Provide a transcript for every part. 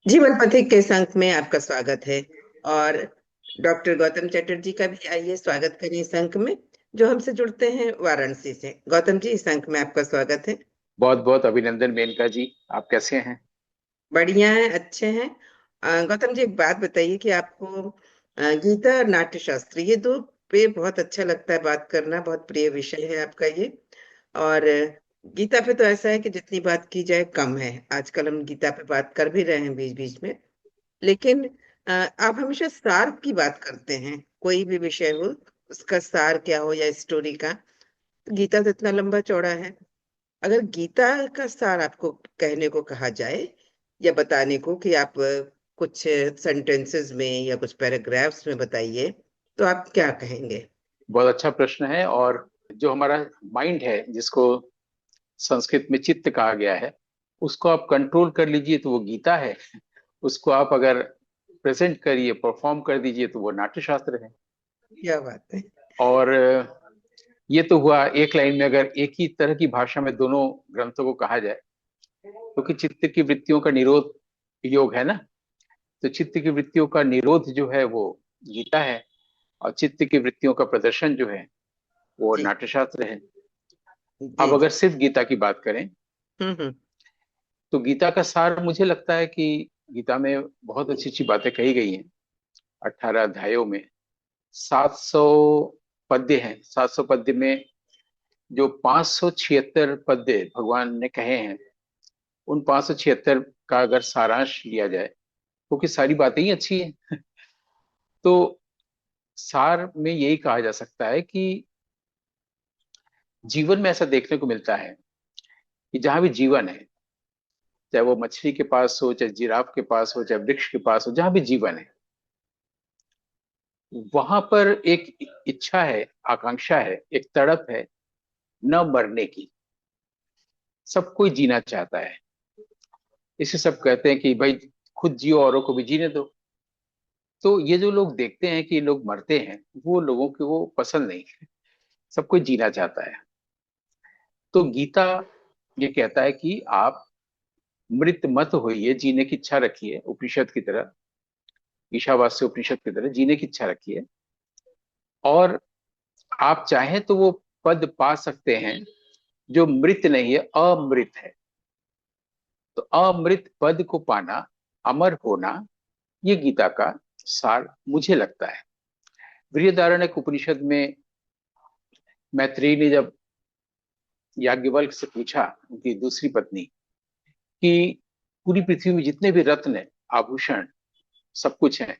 जीवन पथिक के इस अंक में आपका स्वागत है। और डॉक्टर गौतम चटर्जी का भी आइए स्वागत करें इस अंक में, जो हमसे जुड़ते हैं वाराणसी से। गौतम जी, इस अंक में आपका स्वागत है। बहुत बहुत अभिनंदन मेनका जी। आप कैसे हैं? बढ़िया है, अच्छे हैं। गौतम जी, एक बात बताइए कि आपको गीता और नाट्य शास्त्र, ये दो पे बहुत अच्छा लगता है बात करना, बहुत प्रिय विषय है आपका ये। और गीता पे तो ऐसा है कि जितनी बात की जाए कम है। आजकल हम गीता पे बात कर भी रहे हैं बीच बीच में, लेकिन आप हमेशा सार की बात करते हैं। कोई भी विषय हो, उसका सार क्या हो या स्टोरी का। तो गीता तो इतना लंबा चौड़ा है। अगर गीता का सार आपको कहने को कहा जाए या बताने को कि आप कुछ सेंटेंसेस में या कुछ पैराग्राफ्स में बताइए, तो आप क्या कहेंगे? बहुत अच्छा प्रश्न है। और जो हमारा माइंड है, जिसको संस्कृत में चित्त कहा गया है, उसको आप कंट्रोल कर लीजिए तो वो गीता है। उसको आप अगर प्रेजेंट करिए, परफॉर्म कर दीजिए तो वो नाट्य शास्त्र है। क्या बात है। और ये तो हुआ एक लाइन में, अगर एक ही तरह की भाषा में दोनों ग्रंथों को कहा जाए। क्योंकि चित्त की वृत्तियों का निरोध योग है ना। तो चित्त की वृत्तियों का निरोध जो है वो गीता है। और चित्त की वृत्तियों का प्रदर्शन जो है वो जी नाट्यशास्त्र है। अब जी अगर जी। सिर्फ गीता की बात करें हम्म। तो गीता का सार मुझे लगता है कि गीता में बहुत अच्छी अच्छी बातें कही गई हैं। 18 अध्यायों में 700 पद्य हैं। 700 पद्य में जो 576 पद्य भगवान ने कहे हैं, उन 576 का अगर सारांश लिया जाए, क्योंकि सारी बातें ही अच्छी हैं, तो सार में यही कहा जा सकता है कि जीवन में ऐसा देखने को मिलता है कि जहां भी जीवन है, चाहे वो मछली के पास हो, चाहे जिराफ के पास हो, चाहे वृक्ष के पास हो, जहां भी जीवन है वहां पर एक इच्छा है, आकांक्षा है, एक तड़प है न मरने की। सब कोई जीना चाहता है। इसे सब कहते हैं कि भाई खुद जियो औरों को भी जीने दो। तो ये जो लोग देखते हैं कि लोग मरते हैं, वो लोगों को वो पसंद नहीं है। सब कोई जीना चाहता है। तो गीता ये कहता है कि आप मृत मत होइए, जीने की इच्छा रखिए, उपनिषद की तरह, ईशावास्य उपनिषद की तरह जीने की इच्छा रखिए। और आप चाहें तो वो पद पा सकते हैं जो मृत नहीं है, अमृत है। तो अमृत पद को पाना, अमर होना, ये गीता का सार मुझे लगता है। बृहदारण्यक उपनिषद में मैत्रेयी ने जब याज्ञवल्क्य से पूछा, उनकी दूसरी पत्नी, कि पूरी पृथ्वी में जितने भी रत्न है, आभूषण, सब कुछ है,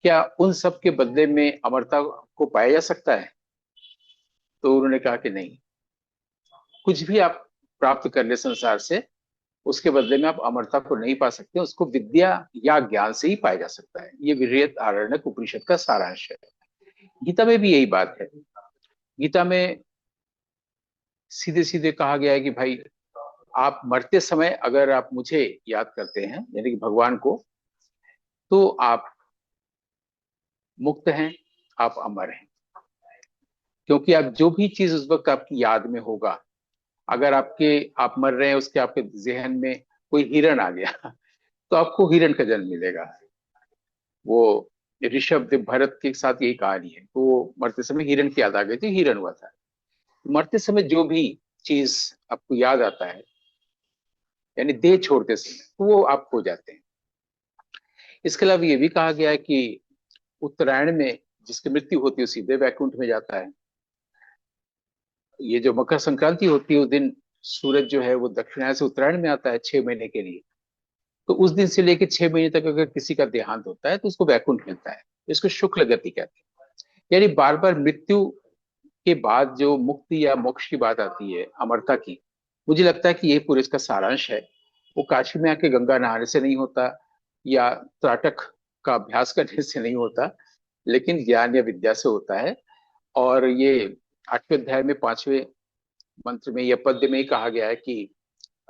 क्या उन सब के बदले में अमरता को पाया जा सकता है? तो उन्होंने कहा कि नहीं। कुछ भी आप प्राप्त कर ले संसार से, उसके बदले में आप अमरता को नहीं पा सकते। उसको विद्या या ज्ञान से ही पाया जा सकता है। ये बृहदारण्यक उपनिषद का सारांश है। गीता में भी यही बात है। गीता में सीधे सीधे कहा गया है कि भाई आप मरते समय अगर आप मुझे याद करते हैं, यानी कि भगवान को, तो आप मुक्त हैं, आप अमर हैं। क्योंकि आप जो भी चीज उस वक्त आपकी याद में होगा, अगर आप मर रहे हैं, उसके आपके जहन में कोई हिरण आ गया तो आपको हिरण का जन्म मिलेगा। वो ऋषभ देव भरत के साथ यही कहानी है। तो वो मरते समय हिरण की याद आ गई थी, हिरण हुआ था। मरते समय जो भी चीज आपको याद आता है, यानी देह छोड़ते समय, तो वो आप खो जाते हैं। इसके अलावा ये भी कहा गया है कि उत्तरायण में जिसकी मृत्यु होती है वो सीधे वैकुंठ में जाता है। ये जो मकर संक्रांति होती है, उस दिन सूरज जो है वो दक्षिणायन से उत्तरायण में आता है 6 महीने के लिए। तो उस दिन से लेकर 6 महीने तक अगर किसी का देहांत होता है तो उसको वैकुंठ मिलता है। इसको शुक्ल गति कहते हैं। यानी बार बार मृत्यु के बाद जो मुक्ति या मोक्ष की बात आती है, अमरता की, मुझे लगता है कि ये पूरे इसका सारांश है। वो काशी में आके गंगा नहाने से नहीं होता, या त्राटक का अभ्यास करने से नहीं होता, लेकिन ज्ञान या विद्या से होता है। और ये 8वें अध्याय में 5वें मंत्र में या पद्य में ही कहा गया है कि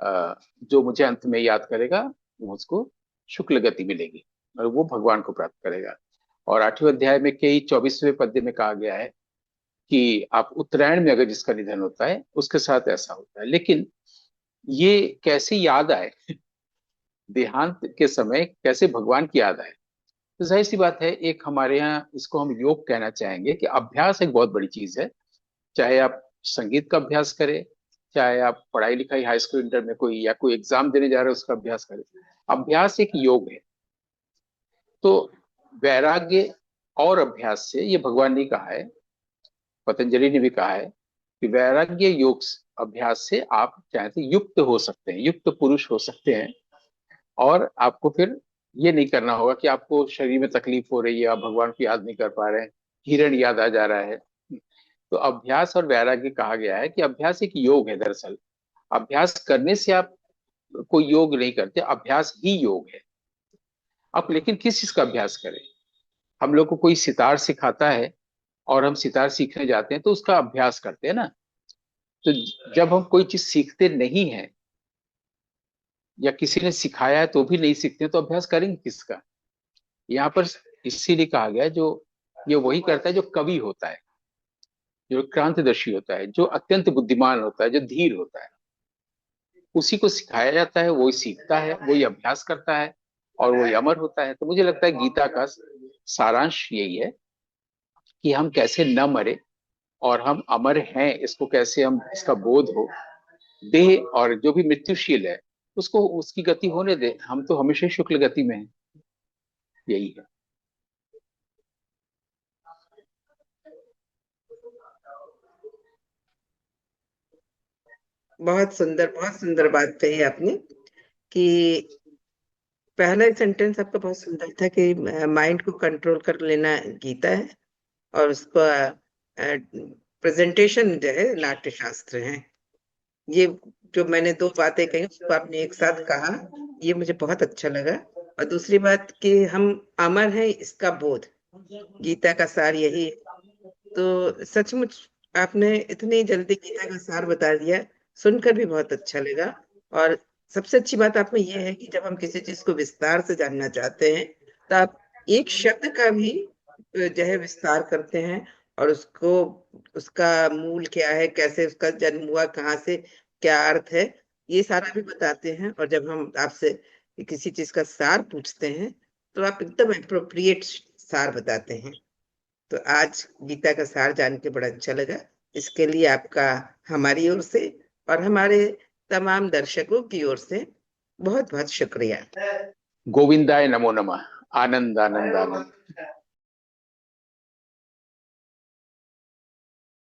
जो मुझे अंत में याद करेगा, उसको शुक्ल गति मिलेगी और वो भगवान को प्राप्त करेगा। और 8वें अध्याय में कई 24वें पद्य में कहा गया है कि आप उत्तरायण में अगर जिसका निधन होता है उसके साथ ऐसा होता है। लेकिन ये कैसे याद आए, देहांत के समय कैसे भगवान की याद आए। तो जाहिर सी बात है, एक हमारे यहाँ इसको हम योग कहना चाहेंगे कि अभ्यास एक बहुत बड़ी चीज है। चाहे आप संगीत का अभ्यास करें, चाहे आप पढ़ाई लिखाई हाई स्कूल इंटर में कोई या कोई एग्जाम देने जा रहे हो उसका अभ्यास करें, अभ्यास एक योग है। तो वैराग्य और अभ्यास से, ये भगवान ने कहा है, पतंजलि ने भी कहा है कि वैराग्य योग अभ्यास से आप चाहे तो युक्त हो सकते हैं, युक्त पुरुष हो सकते हैं। और आपको फिर ये नहीं करना होगा कि आपको शरीर में तकलीफ हो रही है, आप भगवान को याद नहीं कर पा रहे हैं, हिरण याद आ जा रहा है। तो अभ्यास और वैराग्य कहा गया है कि अभ्यास एक योग है दरअसल। अभ्यास करने से आप कोई योग नहीं करते, अभ्यास ही योग है। आप लेकिन किस चीज का अभ्यास करें। हम लोग को कोई सितार सिखाता है और हम सितार सीखने जाते हैं तो उसका अभ्यास करते हैं ना। तो जब हम कोई चीज सीखते नहीं है या किसी ने सिखाया है तो भी नहीं सीखते, तो अभ्यास करेंगे किसका। यहाँ पर इसीलिए कहा गया है, जो ये वही करता है जो कवि होता है, जो क्रांतिदर्शी होता है, जो अत्यंत बुद्धिमान होता है, जो धीर होता है, उसी को सिखाया जाता है, वही सीखता है, वही अभ्यास करता है और वही अमर होता है। तो मुझे लगता है गीता का सारांश यही है कि हम कैसे न मरे और हम अमर हैं, इसको कैसे हम, इसका बोध हो। देह और जो भी मृत्युशील है उसको उसकी गति होने दे, हम तो हमेशा ही शुक्ल गति में हैं। यही है। बहुत सुंदर बात कही आपने कि पहला सेंटेंस आपका बहुत सुंदर था कि माइंड को कंट्रोल कर लेना गीता है, और उसका प्रेजेंटेशन जो है नाट्य शास्त्र है। ये जो मैंने दो बातें कही उसको आपने एक साथ कहा, ये मुझे बहुत अच्छा लगा। और दूसरी बात कि हम अमर हैं, इसका बोध, गीता का सार यही है। तो सचमुच आपने इतनी जल्दी गीता का सार बता दिया, सुनकर भी बहुत अच्छा लगा। और सबसे अच्छी बात आप में यह है कि जब हम किसी चीज को विस्तार से जानना चाहते हैं तो आप एक शब्द का भी जो है विस्तार करते हैं, और उसको, उसका मूल क्या है, कैसे उसका जन्म हुआ, कहाँ से, क्या अर्थ है, ये सारा भी बताते हैं। और जब हम आपसे किसी चीज का सार पूछते हैं तो आप एकदम अप्रोप्रिएट सार बताते हैं। तो आज गीता का सार जान के बड़ा अच्छा लगा। इसके लिए आपका हमारी ओर से और हमारे तमाम दर्शकों की ओर से बहुत बहुत शुक्रिया। गोविंदाय नमो नमः। आनंद आनंद आनंद।